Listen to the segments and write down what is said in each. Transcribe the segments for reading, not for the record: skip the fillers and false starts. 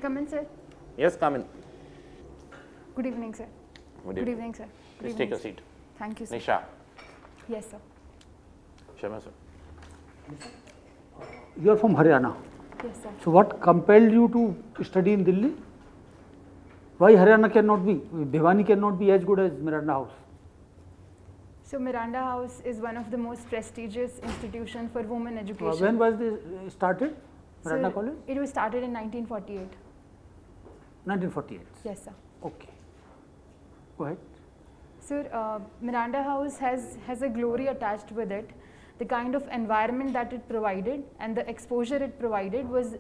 come in, sir? Yes, come in. Good evening, sir. Good evening, sir. Please take a seat. Thank you, sir. Nisha. Yes, sir. Sharma, sir. You are from Haryana. Yes, sir. So what compelled you to study in Delhi? Why Haryana cannot be? Bhiwani cannot be as good as Miranda House. So Miranda House is one of the most prestigious institution for women education. When was this started? Miranda Sir, College? it was started in 1948. 1948. Yes, sir. Okay. Go ahead. Sir, Miranda House has a glory attached with it. The kind of environment that it provided and the exposure it provided was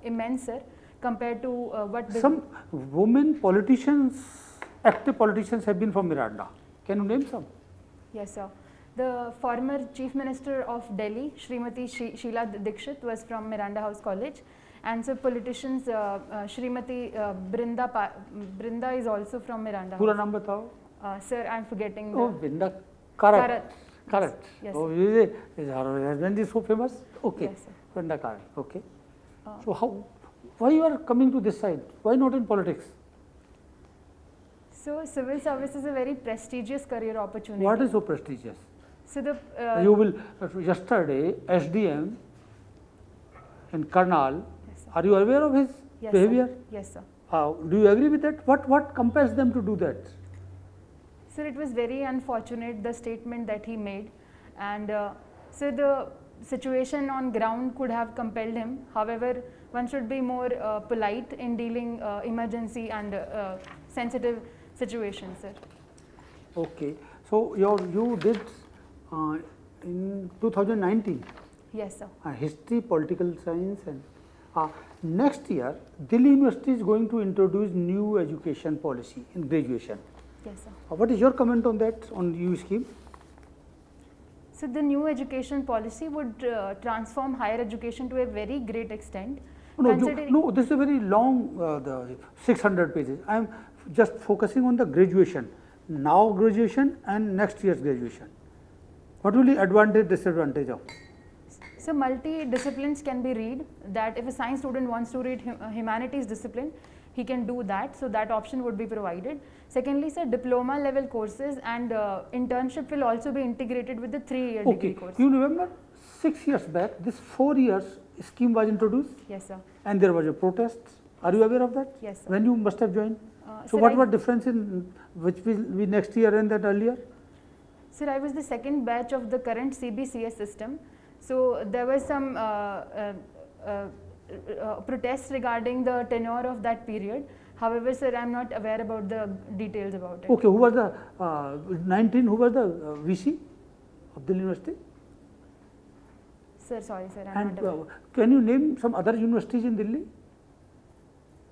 immense, sir, compared to what Some women politicians, active politicians have been from Miranda. Can you name some? Yes, sir. The former Chief Minister of Delhi, Srimati Sheila Dikshit, was from Miranda House College. And so politicians, Srimati Brinda is also from Miranda House. Pura naam batao. Sir, I am forgetting. Oh, Brinda Karat. Correct. Yes. Oh, is her husband is so famous? Okay. Yes, sir. Brinda Karat. Okay. So why you are coming to this side? Why not in politics? So civil service is a very prestigious career opportunity. What is so prestigious? So the You will, yesterday, SDM in Karnal, yes, sir. are you aware of his Yes, behavior? sir. Yes, sir. Do you agree with that? What compels them to do that? Sir, it was very unfortunate, the statement that he made. And so the situation on ground could have compelled him. However, one should be more polite in dealing emergency and sensitive situations, sir. Okay. So you did in 2019 Yes, sir. history, political science, and next year Delhi University is going to introduce new education policy in graduation. Yes, sir. What is your comment on that, on EU scheme? So the new education policy would transform higher education to a very great extent. No, this is a very long, the 600 pages. I am just focusing on the graduation, now graduation and next year's graduation. What will be advantage, disadvantage of? So multi-disciplines can be read, that if a science student wants to read humanities discipline, he can do that, so that option would be provided. Secondly, sir, diploma level courses and internship will also be integrated with the 3-year degree course. You remember 6 years back, this 4 years scheme was introduced? Yes, sir. And there was a protest. Are you aware of that? Yes, sir. When you must have joined? So sir, what was difference in which will be next year and that earlier? Sir, I was the second batch of the current CBCS system. So there was some protests regarding the tenure of that period. However, sir, I am not aware about the details about it. Okay, who was the 19? Who was the VC of Delhi University? Sir, sorry, sir, I am And not aware. can you name some other universities in Delhi?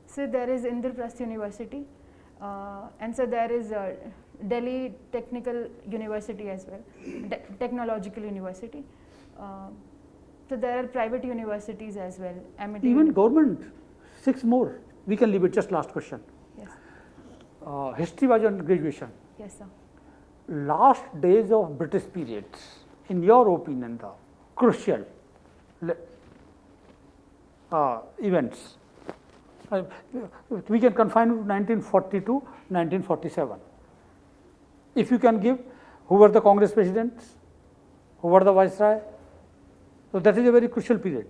So there is Indraprasth University, and so there is Delhi Technical University as well, Technological University. So there are private universities as well. Amity Even government, 6 more. We can leave it, just last question. Yes. History was on graduation. Yes, sir. Last days of British period, in your opinion, the crucial events. We can confine it to 1940 to 1947. If you can give, who were the Congress presidents, who were the viceroy. So that is a very crucial period.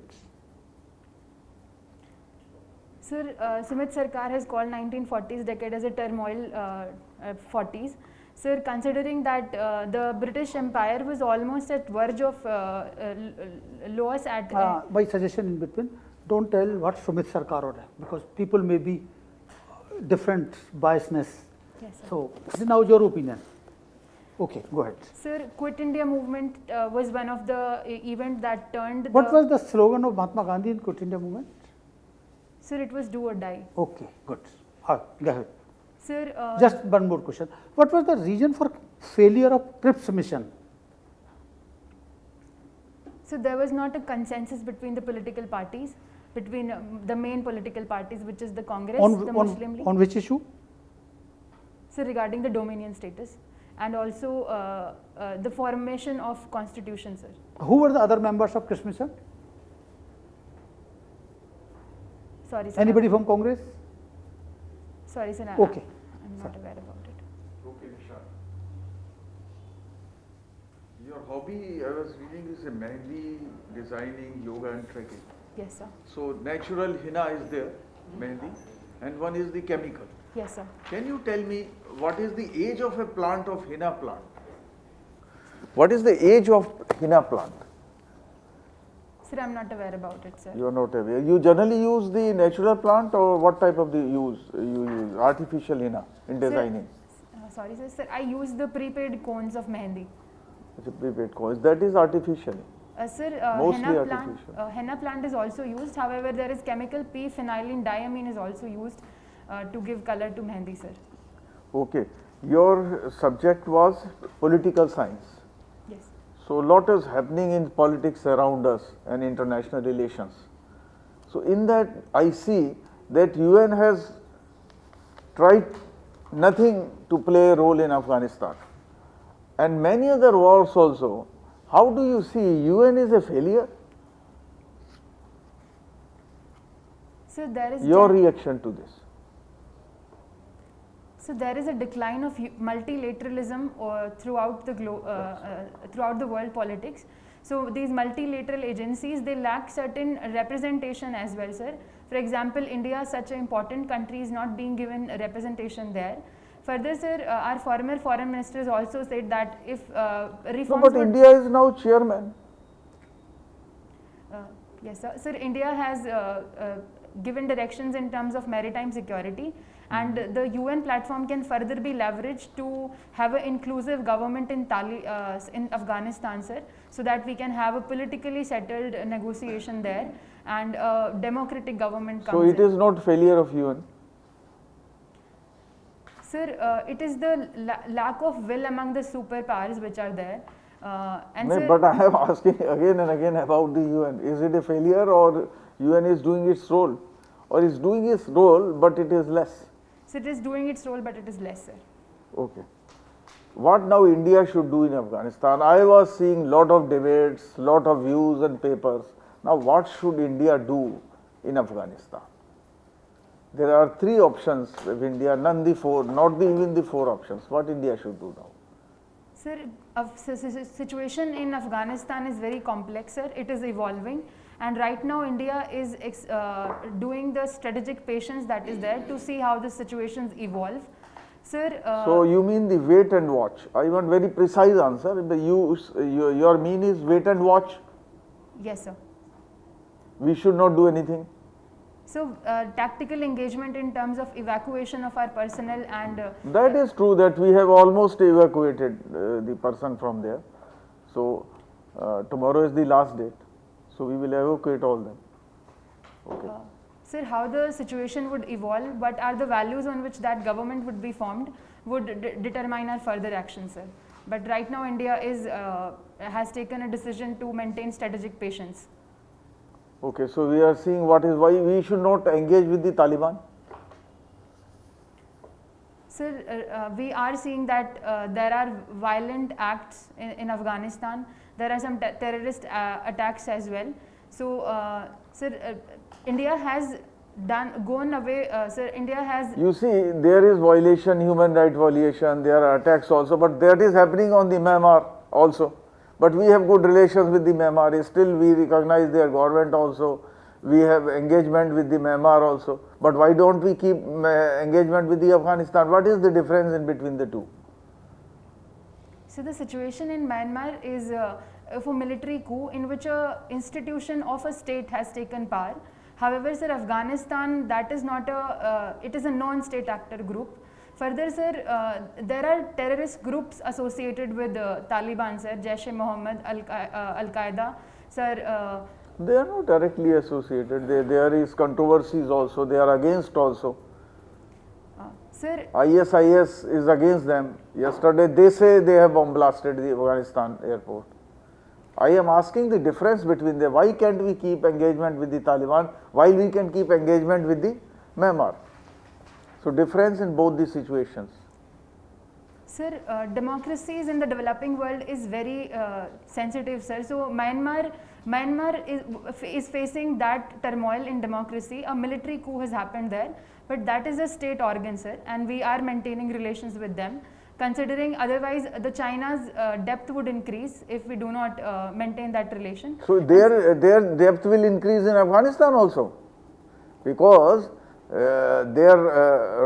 Sir, Sumit Sarkar has called 1940s decade as a turmoil 40s. Sir, considering that the British Empire was almost at verge of loss at... My suggestion in between, don't tell what Sumit Sarkar ordered, because people may be different biasness. Yes, sir. So this is now your opinion. Okay, go ahead. Sir, Quit India movement was one of the event that turned What was the slogan of Mahatma Gandhi in Quit India movement? Sir, it was do or die. Okay, good. Go ahead. Sir, Just one more question. What was the reason for failure of Cripps mission? so there was not a consensus between the political parties, between the main political parties, which is the Congress, the Muslim League. On which issue? So regarding the dominion status and also the formation of constitution, sir. Who were the other members of Cripps mission? Sorry, sir. Anybody from Congress? Sorry, sir. Okay. I'm not aware about it. Okay, Nisha. Your hobby, I was reading, is a Mehndi, designing, yoga and trekking. Yes, sir. So natural henna is there, Mehndi, and one is the chemical. Yes, sir. Can you tell me what is the age of a plant of henna plant? What is the age of henna plant? Sir, I'm not aware about it, sir. You are not aware. You generally use the natural plant, or what type of the you use artificial henna in designing? Sorry, sir. Sir, I use the prepaid cones of Mehndi. It's a prepaid coins. That is artificial. Sir, Mostly henna plant is also used. However, there is chemical p-phenylene diamine is also used to give color to Mehndi, sir. Okay. Your subject was political science. Yes. So, lot is happening in politics around us and international relations. So, in that I see that UN has tried nothing to play a role in Afghanistan and many other wars also. How do you see UN is a failure? So there is Your reaction to this? So there is a decline of multilateralism throughout the throughout the world politics. So these multilateral agencies, they lack certain representation as well, sir. For example, India, such an important country, is not being given representation there. Further, sir, our former foreign ministers also said that if reforms. No, but India is now chairman. Yes, sir. Sir, India has given directions in terms of maritime security, and the UN platform can further be leveraged to have an inclusive government in Afghanistan, sir, so that we can have a politically settled negotiation there and a democratic government comes So it in. is not failure of UN. Sir, it is the lack of will among the superpowers which are there. And No, sir, but I am asking again and again about the UN. Is it a failure, or UN is doing its role, or is doing its role but it is less? so it is doing its role, but it is less, sir. Okay. What now India should do in Afghanistan? I was seeing lot of debates, lot of views and papers. Now what should India do in Afghanistan? There are three options of India, none the four, not even the four options. What India should do now? Sir, situation in Afghanistan is very complex, sir. It is evolving, and right now India is doing the strategic patience that is there to see how the situations evolve. Sir, So you mean the wait and watch? I want very precise answer. Your mean is wait and watch? yes, sir. We should not do anything? So tactical engagement in terms of evacuation of our personnel and That is true that we have almost evacuated the person from there. So tomorrow is the last date. So we will evacuate all them. Okay. sir, how the situation would evolve, what are the values on which that government would be formed would determine our further action, sir. But right now India has taken a decision to maintain strategic patience. Okay, so we are seeing what is why we should not engage with the Taliban. Sir, we are seeing that there are violent acts in Afghanistan. There are some terrorist attacks as well. So, sir, India has gone away. Sir, India has. You see, there is violation, human right violation. There are attacks also, but that is happening on the Myanmar also. But we have good relations with the Myanmar. Still, we recognize their government also. We have engagement with the Myanmar also. But why don't we keep engagement with the Afghanistan? What is the difference in between the two? So the situation in Myanmar is of a military coup in which a institution of a state has taken power. However, sir, Afghanistan, that is not it is a non-state actor group. Further, sir, there are terrorist groups associated with Taliban, sir, Jaish-e-Mohammed, Al-Qaeda, sir. They are not directly associated. There is controversies also. They are against also. Sir, IS is against them. Yesterday they say they have bomb blasted the Afghanistan airport. I am asking the difference between them. Why can't we keep engagement with the Taliban while we can keep engagement with the Myanmar? So difference in both the situations. Sir, democracies in the developing world is very sensitive, sir. So Myanmar is facing that turmoil in democracy. A military coup has happened there, but that is a state organ, sir, and we are maintaining relations with them. Considering otherwise the China's depth would increase if we do not maintain that relation. So their depth will increase in Afghanistan also, because their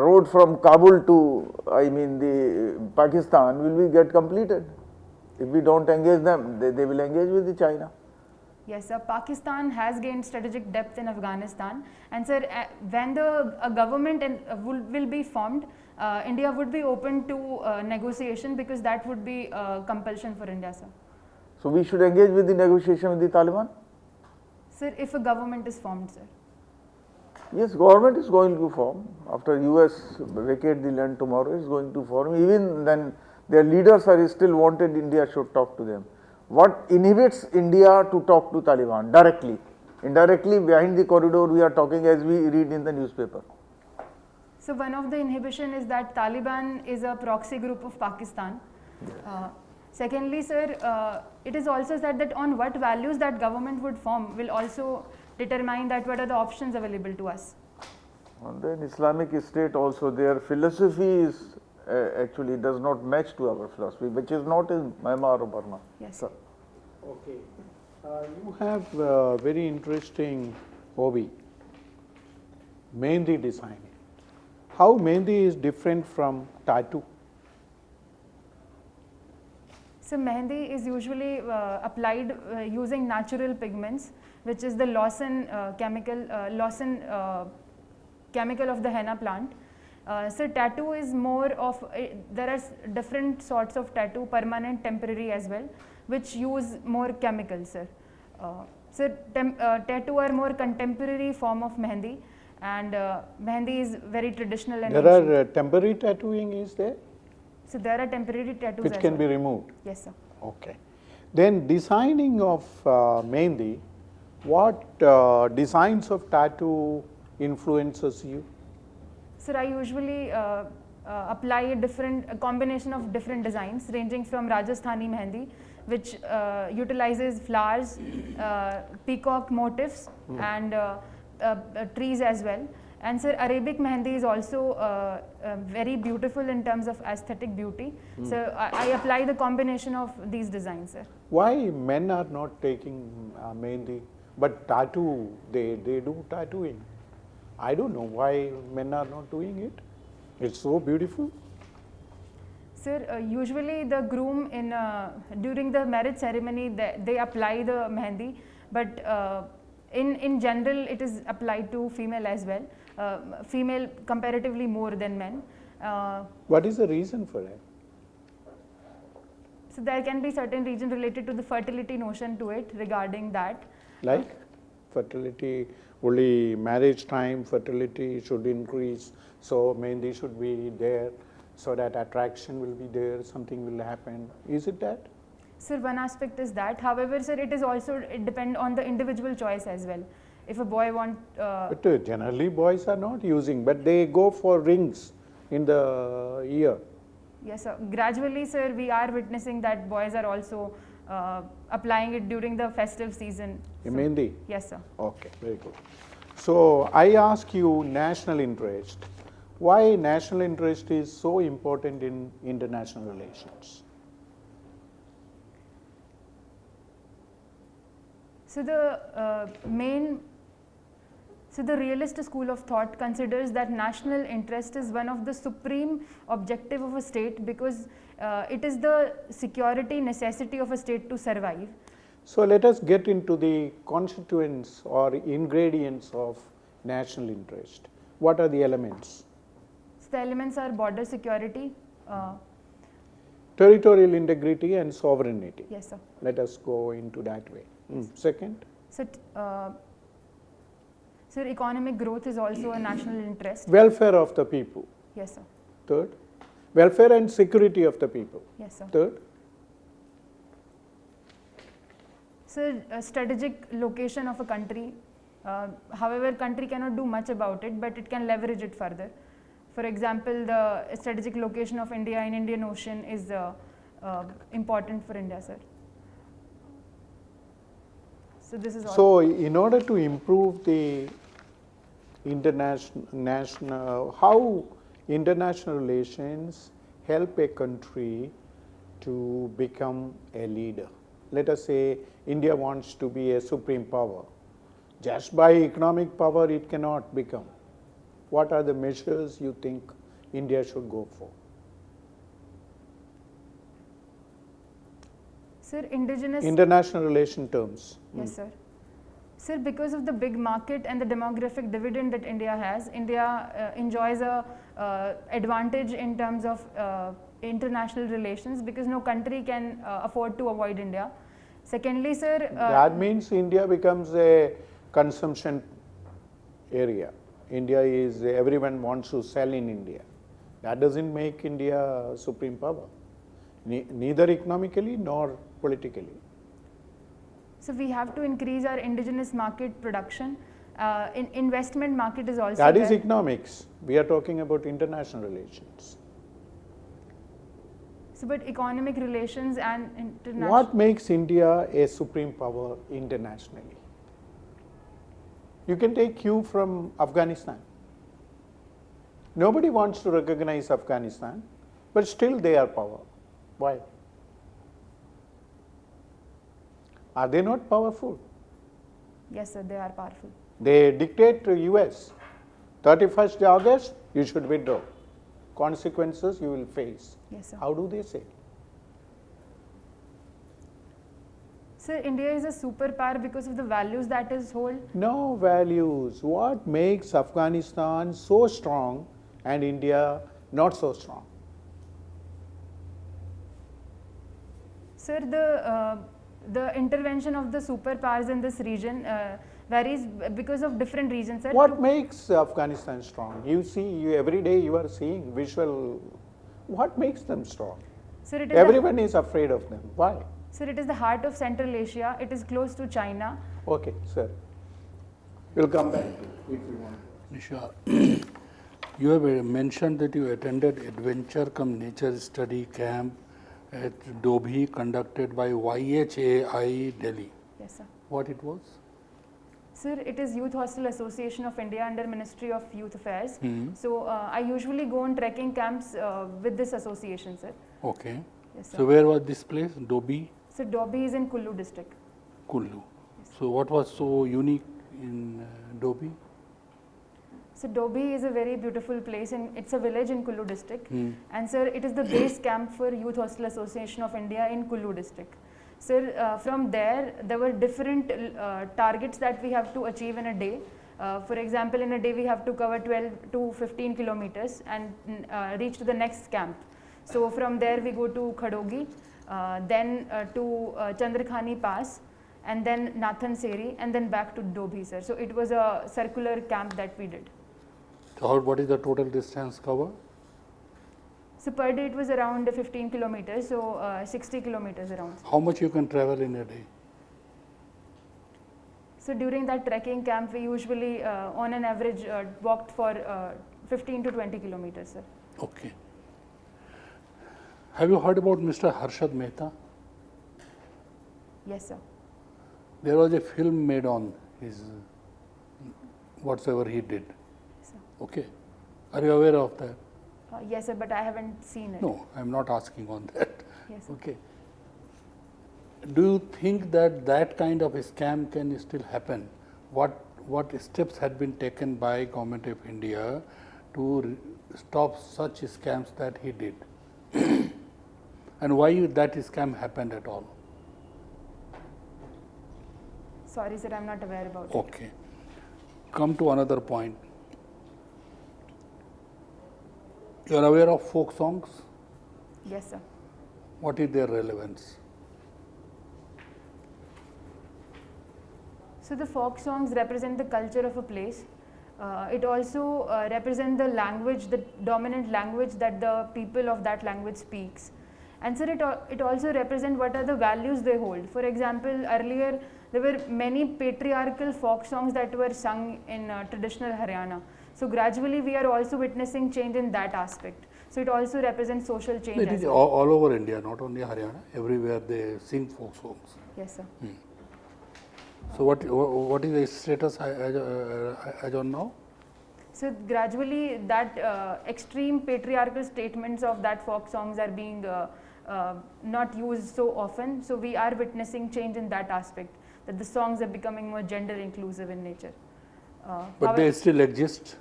road from Kabul to, the Pakistan will be get completed. If we don't engage them, they will engage with the China. Yes, sir. Pakistan has gained strategic depth in Afghanistan, and sir, when a government will be formed, India would be open to negotiation, because that would be compulsion for India, sir. So we should engage with the negotiation with the Taliban? Sir, if a government is formed, sir. Yes, government is going to form. After US vacate the land tomorrow, is going to form. Even then, their leaders are still wanted India should talk to them. What inhibits India to talk to Taliban directly? Indirectly, behind the corridor, we are talking as we read in the newspaper. So one of the inhibition is that Taliban is a proxy group of Pakistan. Secondly, sir, it is also said that on what values that government would form will also determine that what are the options available to us. And then Islamic State also, their philosophy is actually does not match to our philosophy, which is not in Myanmar or Burma. Yes, sir. Okay. You have a very interesting hobby, Mehndi designing. How Mehndi is different from tattoo? So Mehndi is usually applied using natural pigments, which is the Lawson chemical of the henna plant. So tattoo is more of, there are different sorts of tattoo, permanent, temporary as well, which use more chemicals, sir. So tattoo are more contemporary form of Mehndi, and Mehndi is very traditional and There ancient. are temporary tattooing is there? So there are temporary tattoos Which as can well. be removed? Yes, sir. Okay. Then designing of Mehndi, what designs of tattoo influences you? Sir, I usually apply a combination of different designs ranging from Rajasthani Mehndi, which utilizes flowers, peacock motifs and trees as well. And sir, Arabic Mehndi is also very beautiful in terms of aesthetic beauty. So I apply the combination of these designs, sir. Why men are not taking Mehndi, but tattoo, they do tattooing? I don't know why men are not doing it. It's so beautiful. Sir, usually the groom during the marriage ceremony, they apply the Mehndi, but in general it is applied to female as well. Female comparatively more than men. What is the reason for that? So there can be certain reason related to the fertility notion to it regarding that. Like fertility, only marriage time fertility should increase, so Mehndi should be there, so that attraction will be there, something will happen. Is it that? Sir, one aspect is that. However, sir, it depends on the individual choice as well. If a boy wants... But generally boys are not using, but they go for rings in the ear. Yes, sir. Gradually, sir, we are witnessing that boys are also applying it during the festive season. Mehndi? Yes, sir. Okay, very good. So I ask you national interest. Why national interest is so important in international relations? So the realist school of thought considers that national interest is one of the supreme objective of a state, because it is the security necessity of a state to survive. So let us get into the constituents or ingredients of national interest. What are the elements? So the elements are border security. Territorial integrity and sovereignty. Yes, sir. Let us go into that way. Second? So economic growth is also a national interest. Welfare of the people. Yes, sir. Third? Welfare and security of the people. Yes, sir. Third? So strategic location of a country. However, country cannot do much about it, but it can leverage it further. For example, the strategic location of India in Indian Ocean is important for India, sir. So this is all. So, in order to improve the how international relations help a country to become a leader? Let us say India wants to be a supreme power. Just by economic power it cannot become. What are the measures you think India should go for? Sir, indigenous. International relation terms. Yes, sir. Sir, because of the big market and the demographic dividend that India has, India enjoys a advantage in terms of international relations, because no country can afford to avoid India. Secondly, sir, that means India becomes a consumption area. India is, everyone wants to sell in India. That doesn't make India a supreme power, neither economically nor politically. so we have to increase our indigenous market production. Investment market is also That is there. economics. We are talking about international relations. So, but economic relations and international. What makes India a supreme power internationally? You can take cue from Afghanistan. Nobody wants to recognize Afghanistan, but still they are power. Why? Are they not powerful? Yes, sir, they are powerful. They dictate to US, 31st August, you should withdraw. Consequences you will face. Yes, sir. How do they say? Sir, India is a superpower because of the values that is hold. No values. What makes Afghanistan so strong and India not so strong? Sir, the intervention of the superpowers in this region varies because of different reasons, sir. What makes Afghanistan strong? You see, every day you are seeing visual. What makes them strong? Sir, it is Everyone is afraid of them. Why? Sir, it is the heart of Central Asia. It is close to China. Okay, sir. We'll come back if you want. Nisha, you have mentioned that you attended Adventure cum Nature Study Camp at Dobhi conducted by YHAI Delhi. Yes, sir. What it was? Sir, it is Youth Hostel Association of India under Ministry of Youth Affairs. So, I usually go on trekking camps with this association, sir. Okay. Yes, sir. So where was this place? Dobhi? So, Dobhi is in Kullu district. Kullu. So what was so unique in Dobhi? So, Dobhi is a very beautiful place and it's a village in Kullu district. And sir, it is the base camp for Youth Hostel Association of India in Kullu district. Sir, from there were different targets that we have to achieve in a day. For example, in a day we have to cover 12 to 15 kilometers and reach to the next camp. So, from there we go to Khadogi, then to Chandrakhani Pass, and then Nathan Seri, and then back to Dobhi, sir. So, it was a circular camp that we did. So what is the total distance covered? So, per day it was around 15 kilometers, so 60 kilometers around. How much you can travel in a day? So, during that trekking camp, we usually on an average walked for 15 to 20 kilometers, sir. Okay. Have you heard about Mr. Harshad Mehta? Yes, sir. There was a film made on his whatsoever he did. Sir. Okay. Are you aware of that? Yes, sir, but I haven't seen it. No, I am not asking on that. Yes, sir. Okay. Do you think that that kind of a scam can still happen? What steps had been taken by Government of India to stop such scams that he did? And why that scam happened at all? Sorry, sir, I'm not aware about it. Okay. Come to another point. You are aware of folk songs? Yes, sir. What is their relevance? So, the folk songs represent the culture of a place. It also represents the language, the dominant language that the people of that language speaks. And sir, it also represents what are the values they hold. For example, earlier there were many patriarchal folk songs that were sung in traditional Haryana. So gradually we are also witnessing change in that aspect. So it also represents social change. It as is well. all over India, not only Haryana. Everywhere they sing folk songs. Yes, sir. So what is the status as on now? So gradually that extreme patriarchal statements of that folk songs are being not used so often. So we are witnessing change in that aspect, that the songs are becoming more gender inclusive in nature. But they still exist.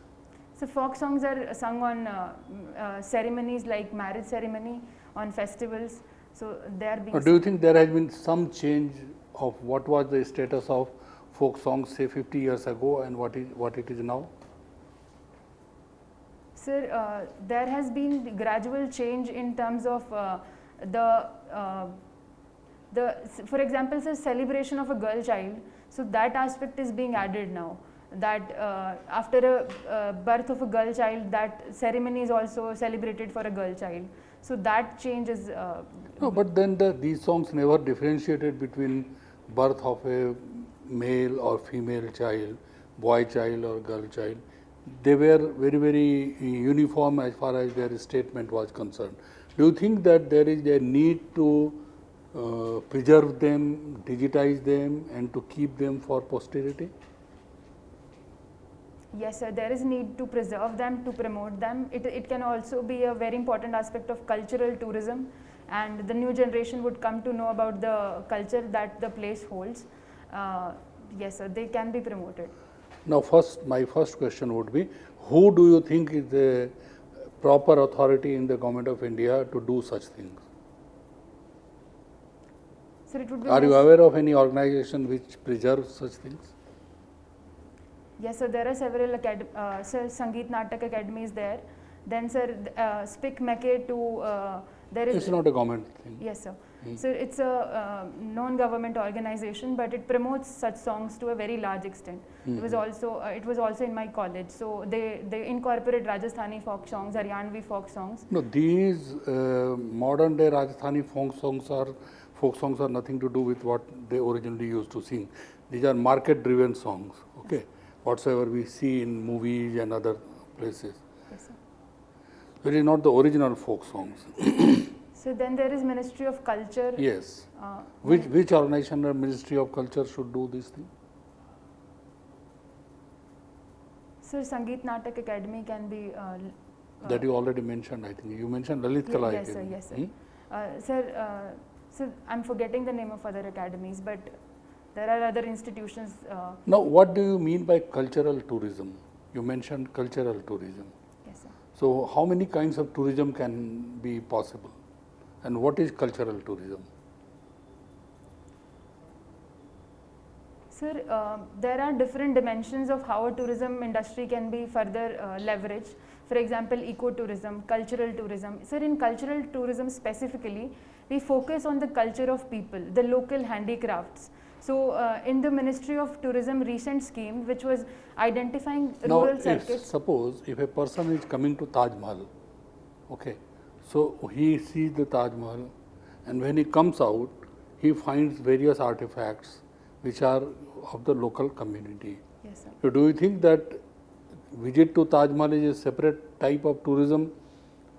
So folk songs are sung on ceremonies like marriage ceremony, on festivals. So they are being. Do you think there has been some change of what was the status of folk songs say 50 years ago and what it is now? Sir, there has been gradual change in terms of for example, sir, celebration of a girl child. So that aspect is being added now. That after a birth of a girl child, that ceremony is also celebrated for a girl child. So that change is. No, but then these songs never differentiated between birth of a male or female child, boy child or girl child. They were very, very uniform as far as their statement was concerned. Do you think that there is a need to preserve them, digitize them, and to keep them for posterity? Yes, sir, there is need to preserve them, to promote them. It can also be a very important aspect of cultural tourism, and the new generation would come to know about the culture that the place holds. Yes, sir, they can be promoted. Now, my first question would be, who do you think is the proper authority in the Government of India to do such things? Sir, it would be. Are you aware of any organization which preserves such things? Yes, sir, there are several sir, Sangeet Natak Academy is there. Then, sir, 𝐶𝐞 to there is. It's not a government thing. Yes, sir. So it's a non-government organization, but it promotes such songs to a very large extent. It was also in my college. So they incorporate Rajasthani folk songs, Haryanvi folk songs. No, these modern day Rajasthani folk songs are nothing to do with what they originally used to sing. These are market driven songs. Okay, whatsoever we see in movies and other places. Yes, sir. It is not the original folk songs. So then there is Ministry of Culture. Yes. Which organization or Ministry of Culture should do this thing? Sir, Sangeet Natak Academy can be. That you already mentioned, I think. You mentioned Lalit Kala Yes, sir. Academy. Yes, sir. Sir, I'm forgetting the name of other academies, but there are other institutions. Now, what do you mean by cultural tourism? You mentioned cultural tourism. Yes, sir. So, how many kinds of tourism can be possible? And what is cultural tourism? Sir, there are different dimensions of how a tourism industry can be further leveraged. For example, ecotourism, cultural tourism. Sir, in cultural tourism specifically, we focus on the culture of people, the local handicrafts. So, in the Ministry of Tourism recent scheme, which was identifying rural circuits. Suppose if a person is coming to Taj Mahal, okay, so he sees the Taj Mahal, and when he comes out, he finds various artifacts which are of the local community. Yes, sir. So, do you think that visit to Taj Mahal is a separate type of tourism,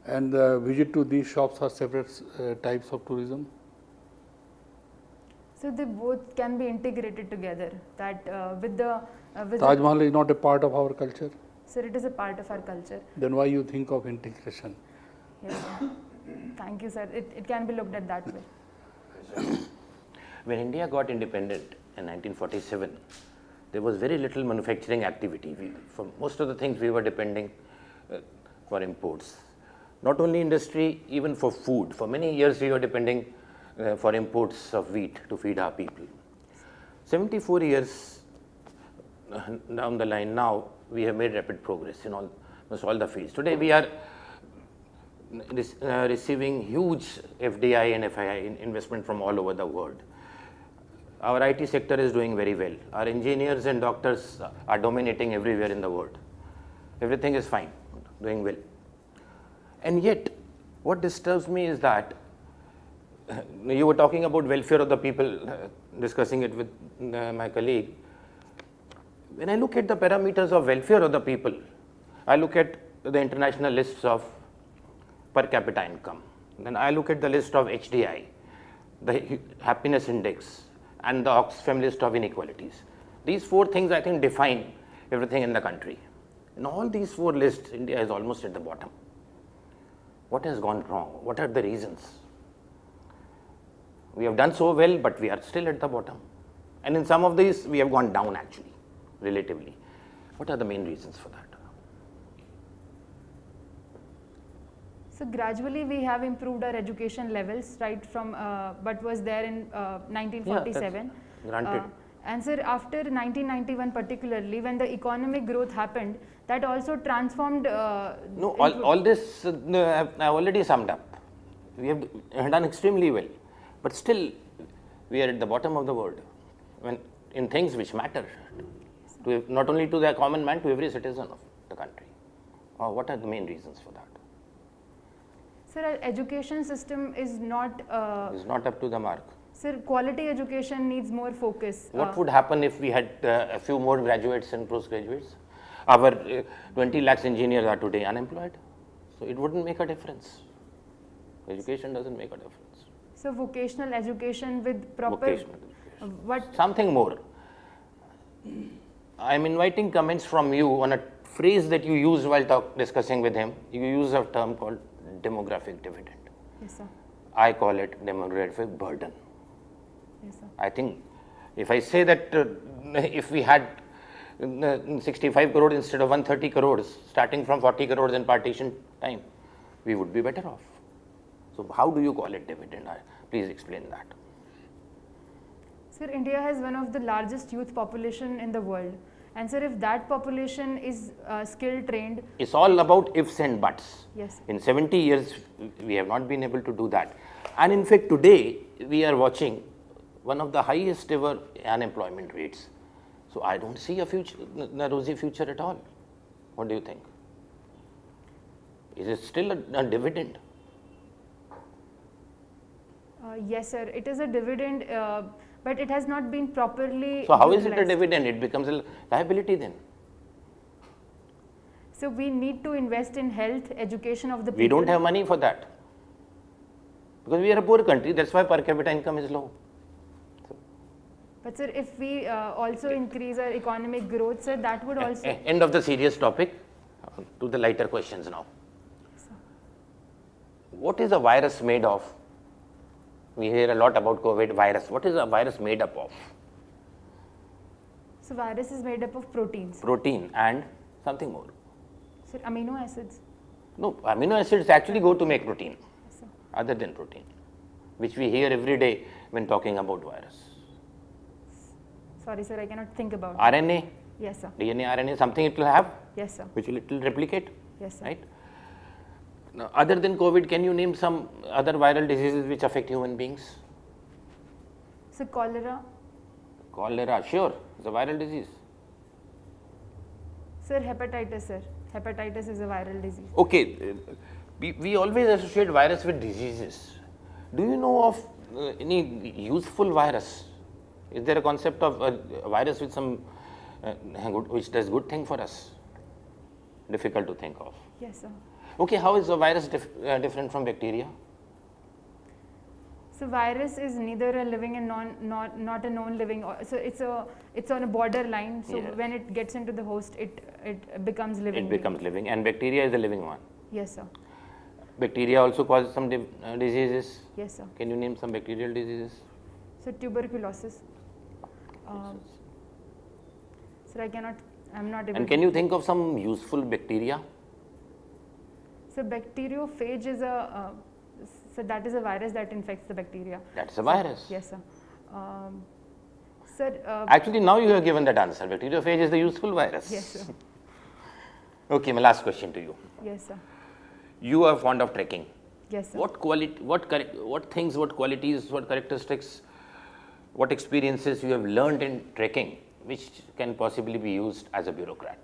and visit to these shops are separate types of tourism? So they both can be integrated together. That with the Taj Mahal is not a part of our culture. Sir, it is a part of our culture. Then why you think of integration? Yes, sir. Thank you, sir. It can be looked at that way. When India got independent in 1947, there was very little manufacturing activity. For most of the things we were depending for imports. Not only industry, even for food. For many years we were depending for imports of wheat to feed our people. 74 years down the line now, we have made rapid progress in almost all the fields. Today we are receiving huge FDI and FII investment from all over the world. Our IT sector is doing very well. Our engineers and doctors are dominating everywhere in the world. Everything is fine, doing well. And yet, what disturbs me is that you were talking about welfare of the people, discussing it with my colleague. When I look at the parameters of welfare of the people, I look at the international lists of per capita income. Then I look at the list of HDI, the happiness index, and the Oxfam list of inequalities. These 4 things I think define everything in the country. In all these 4 lists, India is almost at the bottom. What has gone wrong? What are the reasons? We have done so well, but we are still at the bottom. And in some of these, we have gone down actually, relatively. What are the main reasons for that? So gradually we have improved our education levels, right, from what was there in 1947. Yeah, granted. And sir, after 1991 particularly, when the economic growth happened, that also transformed. No, all this I've already summed up. We have done extremely well, but still we are at the bottom of the world when in things which matter, to, not only to the common man, to every citizen of the country. What are the main reasons for that? Sir, our education system is not up to the mark. Sir, quality education needs more focus. What would happen if we had a few more graduates and postgraduates? Our 20 lakhs engineers are today unemployed, so it wouldn't make a difference. Education doesn't make a difference. So vocational education with proper. Vocational education. Something more. I am inviting comments from you on a phrase that you used while discussing with him. You use a term called demographic dividend. Yes, sir. I call it demographic burden. Yes, sir. I think if I say that if we had 65 crores instead of 130 crores, starting from 40 crores in partition time, we would be better off. So how do you call it dividend? Please explain that. Sir, India has one of the largest youth population in the world. And sir, if that population is skill trained. It's all about ifs and buts. Yes. In 70 years, we have not been able to do that. And in fact, today, we are watching one of the highest ever unemployment rates. So I don't see a rosy future at all. What do you think? Is it still a dividend? Yes, sir. It is a dividend, but it has not been properly. So how is it a dividend? It becomes a liability then. So we need to invest in health, education of the people. We don't have money for that. Because we are a poor country, that's why per capita income is low. But sir, if we also increase our economic growth, sir, that would also. End of the serious topic, to the lighter questions now. Sir. What is a virus made of? We hear a lot about COVID virus. What is a virus made up of? So virus is made up of proteins. Protein and something more. Sir, amino acids. No, amino acids actually go to make protein, Yes, sir. other than protein, which we hear every day when talking about virus. Sorry, sir, I cannot think about it. RNA, Yes, sir. DNA, RNA, something it will have, Yes, sir. which it will replicate, Yes, sir. right? Now, other than COVID, can you name some other viral diseases which affect human beings? So cholera. Cholera, sure, it's a viral disease. Sir, hepatitis, sir. Hepatitis is a viral disease. Okay, we always associate virus with diseases. Do you know of any useful virus? Is there a concept of a virus with some which does good thing for us? Difficult to think of. Yes, sir. Okay, how is a virus different from bacteria? So virus is neither a living and not a non-living. So it's on a borderline. So Yeah. when it gets into the host, it becomes living. It becomes living, and bacteria is the living one. Yes, sir. Bacteria also causes some diseases. Yes, sir. Can you name some bacterial diseases? So tuberculosis. Sir, I'm not able. And can you think of some useful bacteria? So bacteriophage is so that is a virus that infects the bacteria. That's a virus. Yes, sir. Sir. Actually, now you have given that answer. Bacteriophage is the useful virus. Yes, sir. Okay, my last question to you. Yes, sir. You are fond of trekking. Yes, sir. What things, what qualities, what characteristics, what experiences you have learned in trekking which can possibly be used as a bureaucrat?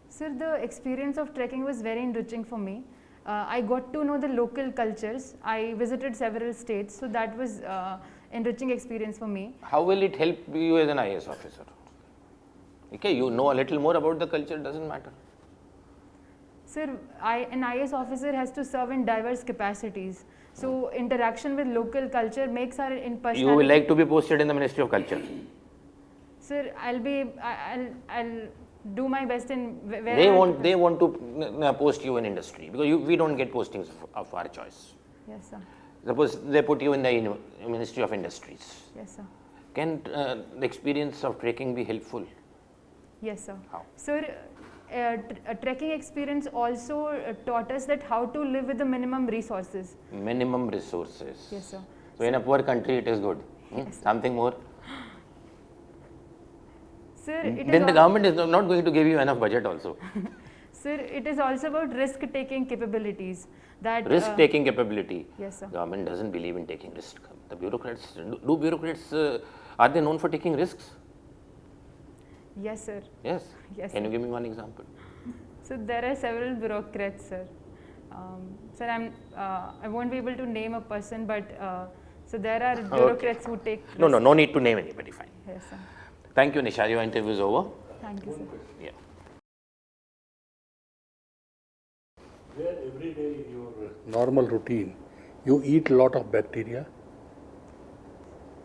Sir, the experience of trekking was very enriching for me. I got to know the local cultures. I visited several states, so that was enriching experience for me. How will it help you as an IAS officer? Okay, you know a little more about the culture, doesn't matter. Sir, an IAS officer has to serve in diverse capacities. So interaction with local culture makes our in personality. You will like to be posted in the Ministry of Culture. Sir, I'll do my best in where They want to post you in industry because we don't get postings of our choice. Yes, sir. Suppose they put you in the Ministry of Industries. Yes, sir. Can the experience of trekking be helpful? Yes, sir. How? Sir, a trekking experience also taught us that how to live with the minimum resources. Minimum resources. Yes, sir. So in a poor country, it is good. Yes, Something more. Sir, it Then is the government is not going to give you enough budget also. Sir, it is also about risk-taking capabilities. That Risk-taking capability. Yes, sir. Government doesn't believe in taking risk. The bureaucrats, do bureaucrats, are they known for taking risks? Yes, sir. Yes. Yes, Can sir. you give me one example? So there are several bureaucrats, sir. Sir, I won't be able to name a person, but so there are bureaucrats who take risks. No need to name anybody, fine. Yes, sir. Thank you, Nisha. Your interview is over. Thank you, sir. Yeah. Where every day in your normal routine, you eat a lot of bacteria,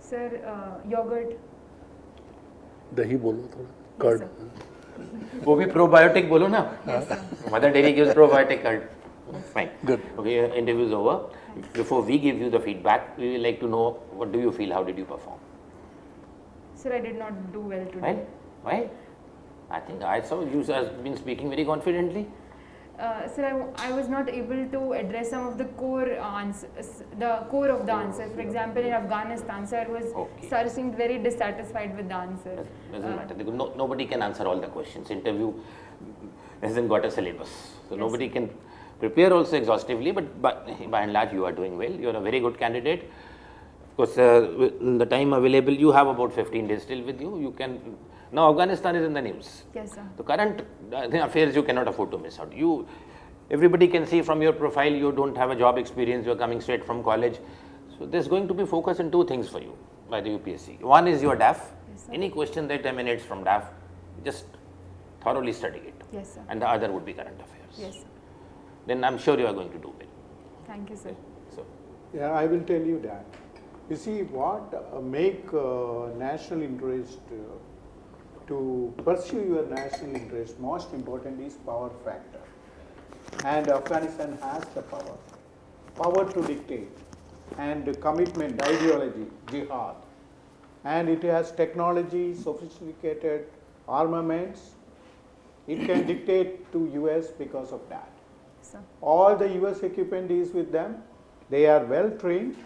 Sir, yogurt. dahi bolo thoda, Yes, curd. sir. वो भी probiotic बोलो ना. Yes, sir. Mother Dairy gives probiotic curd. Fine. Good. Okay, your interview is over. Before we give you the feedback, we would like to know what do you feel, how did you perform? Sir, I did not do well today. Why? I think I saw you have been speaking very confidently. Sir, I was not able to address some of the core answers, the core of the answer. For example, in Afghanistan, sir seemed very dissatisfied with the answer. Doesn't matter because nobody can answer all the questions. Interview hasn't got a syllabus, so Yes. nobody can prepare also exhaustively. But by and large, you are doing well. You are a very good candidate. Of course, in the time available, you have about 15 days still with you. You can. Now Afghanistan is in the news. Yes, sir. The current affairs you cannot afford to miss out. Everybody can see from your profile you don't have a job experience. You are coming straight from college. So there's going to be focus in two things for you by the UPSC. One is your DAF. Yes, sir. Any question that emanates from DAF, just thoroughly study it. Yes, sir. And the other would be current affairs. Yes, sir. Then I'm sure you are going to do well. Thank you, sir. So Yeah, I will tell you that. You see, what make national interest, to pursue your national interest, most important is power factor. And Afghanistan has the power to dictate, and commitment, ideology, jihad. And it has technology, sophisticated armaments. It can dictate to US because of that. Sir. All the US equipment is with them. They are well trained.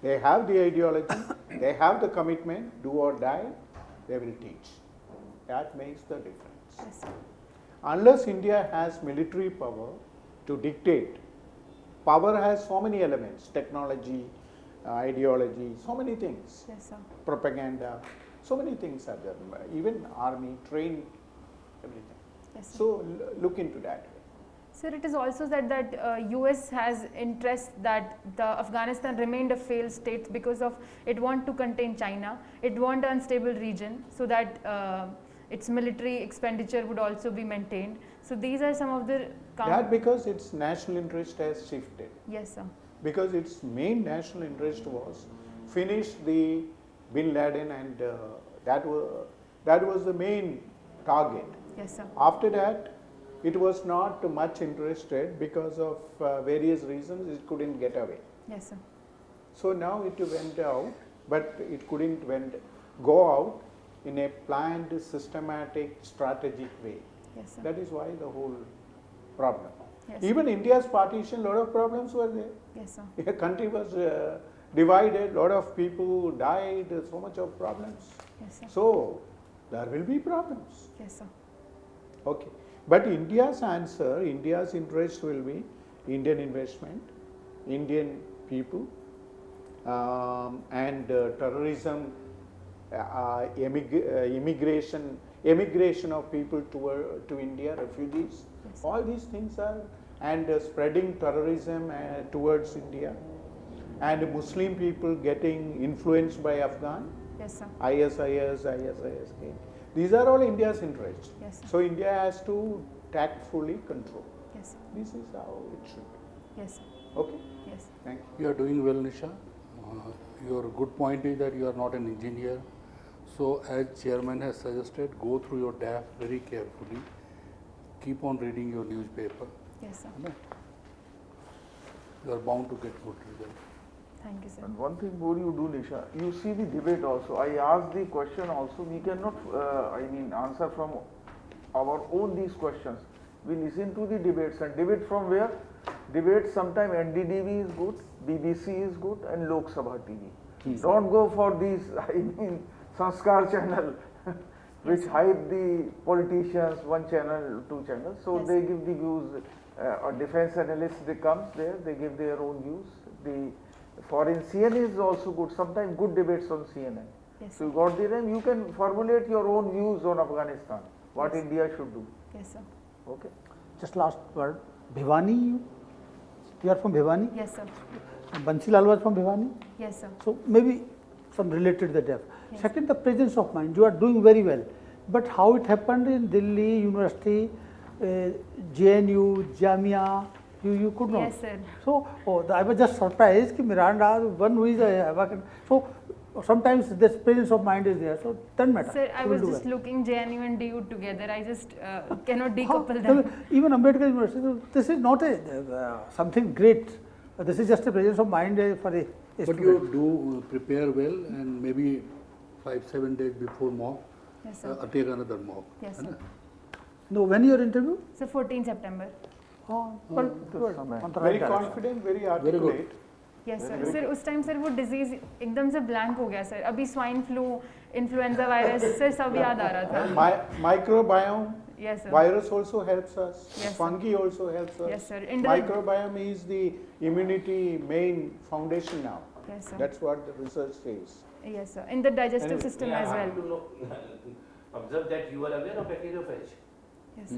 They have the ideology. They have the commitment. Do or die, they will teach. That makes the difference. Yes, sir. Unless India has military power to dictate, power has so many elements: technology, ideology, so many things. Yes, sir. Propaganda, so many things are there. Even army, train, everything. Yes, sir. So look into that. Sir, it is also said that US has interest that the Afghanistan remained a failed state because of it want to contain China. It want an unstable region so that its military expenditure would also be maintained. So these are some of the That because its national interest has shifted. Yes, sir. Because its main national interest was finish the Bin Laden, and that was the main target. Yes, sir. After that, it was not much interested because of various reasons. It couldn't get away. Yes, sir. So now it went out, but it couldn't go out in a planned, systematic, strategic way. Yes, sir. That is why the whole problem. Yes, Even India's partition, lot of problems were there. Yes, sir. The country was divided, lot of people died, so much of problems. Yes, sir. So there will be problems. Yes, sir. Okay. But India's answer, India's interest will be Indian investment, Indian people, and terrorism, immigration of people to India, refugees. Yes. All these things are, and spreading terrorism towards India, and Muslim people getting influenced by Afghan, Yes, sir. ISIS, ISIS. These are all India's interests. Yes, sir. So India has to tactfully control. Yes, sir. This is how it should be. Yes, sir. Okay? Yes. Thank you. You are doing well, Nisha. Your good point is that you are not an engineer. So as chairman has suggested, go through your DAF very carefully. Keep on reading your newspaper. Yes, sir. You are bound to get good results. Thank you, sir. And one thing more you do, Nisha, you see the debate also. I asked the question also. We cannot, answer from our own these questions. We listen to the debates, and debate from where? Debate sometime NDTV is good, BBC is good, and Lok Sabha TV. Don't go for these, Sanskar channel, which hide the politicians, one channel, two channels. So Yes. they give the views. A defense analyst, they comes there, they give their own views. The foreign CNN is also good. Sometimes good debates on CNN. Yes, So sir. you got the name. You can formulate your own views on Afghanistan. What Yes. India should do. Yes, sir. Okay. Just last word. Bhiwani, you are from Bhiwani? Yes, sir. Bansilal was from Bhiwani? Yes, sir. So maybe some related to the deaf. Yes. Second, the presence of mind. You are doing very well. But how it happened in Delhi University, JNU, Jamia, you could not. Yes, sir. So I was just surprised that Miranda, one who is a so sometimes this presence of mind is there. So doesn't matter. Sir, I You will was do just well. looking JNU and DU together. I just cannot How- decouple them. Even Ambedkar University, so this is not something great. This is just a presence of mind for a But student. you do prepare well, and maybe 5-7 days before mock, Yes, sir. take another mock. Yes, है ना? sir. No, when your interview? So 14 September. Oh, good. On the right Very direction. confident, very good. articulate. Yes sir sir उस time sir वो disease एकदम से blank हो गया sir अभी swine flu influenza virus sir सब याद आ रहा था Microbiome, yes sir virus also helps us. Yes, sir. Fungi also helps us. Yes, sir. Microbiome is the immunity main foundation now. Yes sir That's what the research says. Yes sir in the digestive And- system Yeah, as I well have to know, observe that you are aware of bacteriophage. Yes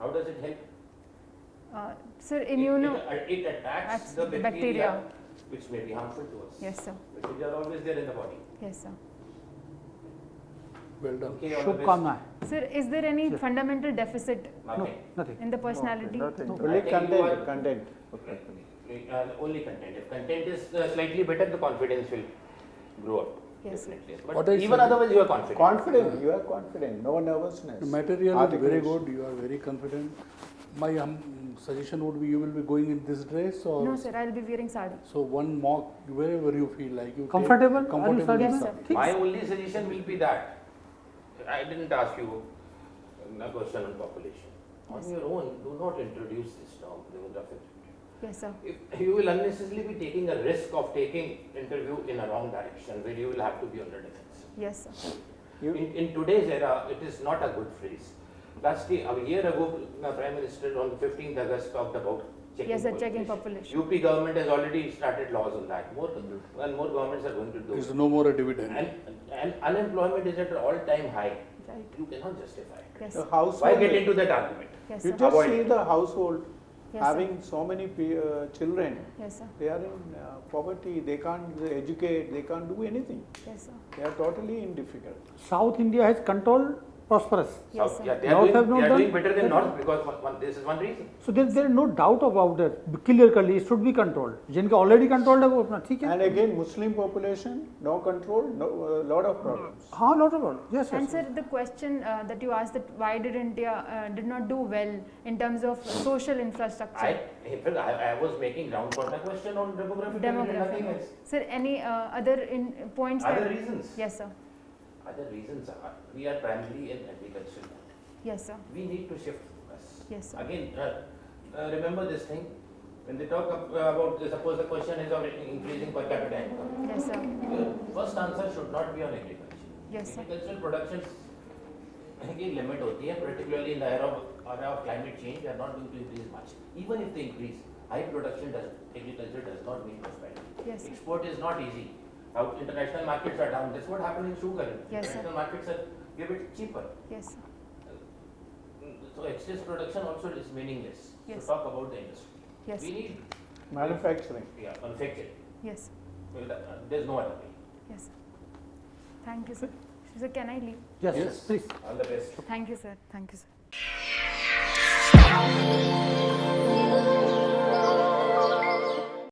How does it help? Sir immuno It attacks Acts the the bacteria, bacteria. which may be harmful to us. Yes sir Bacteria are always there in the body. Yes sir Well done. Okay, all the best. शुभकामनाएं. Sir is there any fundamental deficit Nothing. Nothing. in the personality Nothing. Only I think you are- content. Only content. If content is slightly better, the confidence will grow up. Yes, sir. Definitely. What But I even said- otherwise, you are confident. Confident, you are confident, no nervousness. The material is very Articulation. good, you are very confident. My suggestion would be you will be going in this dress or no sir I will be wearing sari so one mock wherever you feel like you take Comfortable? Are you comfortable sorry? Yes, in sir. saree. My only suggestion will be that I didn't ask you a question on population. On Yes. your own, do not introduce this term, demographic. Yes sir If you will unnecessarily be taking a risk of taking interview in a wrong direction where you will have to be on the defense. Yes sir In today's era, it is not a good phrase. Last year, a year ago, the Prime Minister on 15th August talked about checking Yes, sir, checking population. UP government has already started laws on that. More and more governments are going to do It's it. no more a dividend. And unemployment is at an all-time high. Right You cannot justify it. Yes The sir household, Why get into that argument? Yes you sir just Avoid see it. the household Yes, having so many children, yes sir they are in poverty, they can't educate, they can't do anything. Yes sir They are totally in difficult. South India has controlled prosperous. Yes South, sir yeah, they North are have doing, not they are done- doing better than North because this is one reason. So there is no doubt about it. Clearly, it should be controlled. जिनके already controlled है वो अपना ठीक है. And again, Muslim population, no control, no, lot of problems. हाँ, not at all. Yes, And yes. sir, the question that you asked that why did India did not do well in terms of social infrastructure, In fact, I was making ground for my question on demographic and nothing demographic? else. Sir, any other points? Other that- reasons. Yes, sir. Other reasons are we are primarily in agriculture. Yes, sir. We need to shift focus. Yes, sir. Again, remember this thing. When they talk about, suppose the question is of increasing per capita income. Yes, sir. The first answer should not be on agriculture. Yes, sir. Agricultural production की limit होती है, particularly in the era of climate change, they are not going to increase much. Even if they increase, high production agriculture does not mean prosperity. Yes, sir. Export is not easy. How international markets are down. That's what happened in sugar. Yes, sir. International markets are give it cheaper. Yes, sir. So excess production also is meaningless. Yes. So talk about the industry. Yes. We need Manufacturing. manufacturing. Yes. There's no other way. Yes. Thank you, sir. So can I leave? Yes, please. Thank you, sir. Thank you, sir.